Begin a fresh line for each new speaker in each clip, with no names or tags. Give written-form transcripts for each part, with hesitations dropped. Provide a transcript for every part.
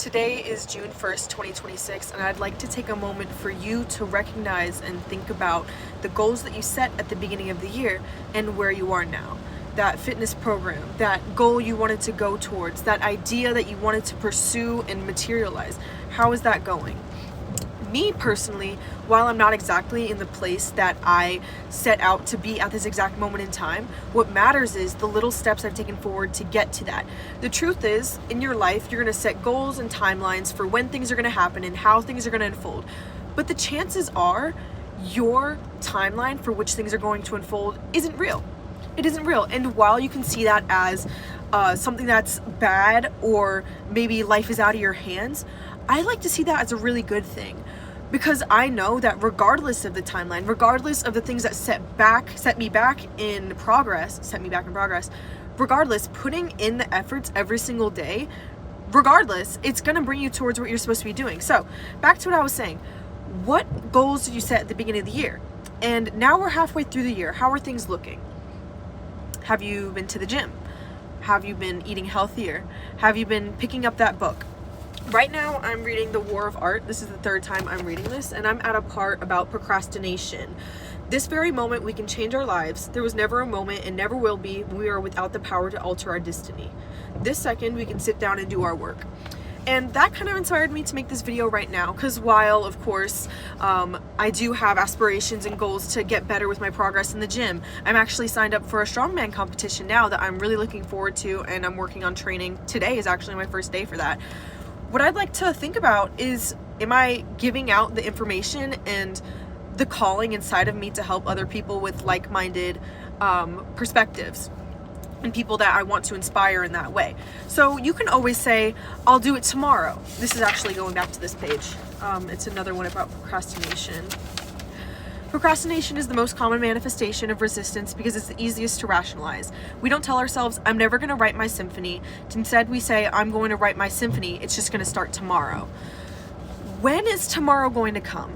Today is June 1st, 2026, and I'd like to take a moment for you to recognize and think about the goals that you set at the beginning of the year and where you are now. That fitness program, that goal you wanted to go towards, that idea that you wanted to pursue and materialize. How is that going? Me personally, while I'm not exactly in the place that I set out to be at this exact moment in time, what matters is the little steps I've taken forward to get to that. The truth is, in your life, you're going to set goals and timelines for when things are going to happen and how things are going to unfold. But the chances are your timeline for which things are going to unfold isn't real. It isn't real. And while you can see that as something that's bad or maybe life is out of your hands, I like to see that as a really good thing. Because I know that regardless of the timeline, regardless of the things that set me back in progress, regardless, putting in the efforts every single day, regardless, it's going to bring you towards what you're supposed to be doing. So back to what I was saying. What goals did you set at the beginning of the year? And now we're halfway through the year. How are things looking? Have you been to the gym? Have you been eating healthier? Have you been picking up that book? Right now, I'm reading The War of Art. This is the third time I'm reading this, and I'm at a part about procrastination. This very moment, we can change our lives. There was never a moment, and never will be, when we are without the power to alter our destiny. This second, we can sit down and do our work. And that kind of inspired me to make this video right now, because while, of course, I do have aspirations and goals to get better with my progress in the gym, I'm actually signed up for a strongman competition now that I'm really looking forward to, and I'm working on training. Today is actually my first day for that. What I'd like to think about is, am I giving out the information and the calling inside of me to help other people with like-minded perspectives and people that I want to inspire in that way? So you can always say, I'll do it tomorrow. This is actually going back to this page. It's another one about procrastination. Procrastination is the most common manifestation of resistance because it's the easiest to rationalize. We don't tell ourselves, I'm never going to write my symphony. Instead, we say, I'm going to write my symphony. It's just going to start tomorrow. When is tomorrow going to come?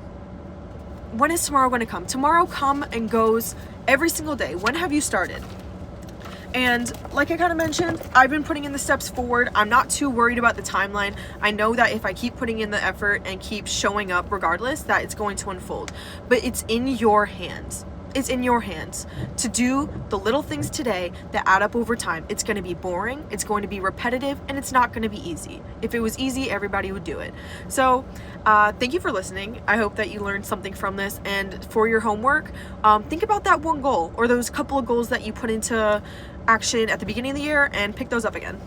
When is tomorrow going to come? Tomorrow come and goes every single day. When have you started? And like I kind of mentioned, I've been putting in the steps forward. I'm not too worried about the timeline. I know that if I keep putting in the effort and keep showing up regardless, that it's going to unfold. But it's in your hands. It's in your hands to do the little things today that add up over time. It's going to be boring, it's going to be repetitive, and it's not going to be easy. If it was easy, everybody would do it. So thank you for listening. I hope that you learned something from this. And for your homework, think about that one goal or those couple of goals that you put into action at the beginning of the year and pick those up again.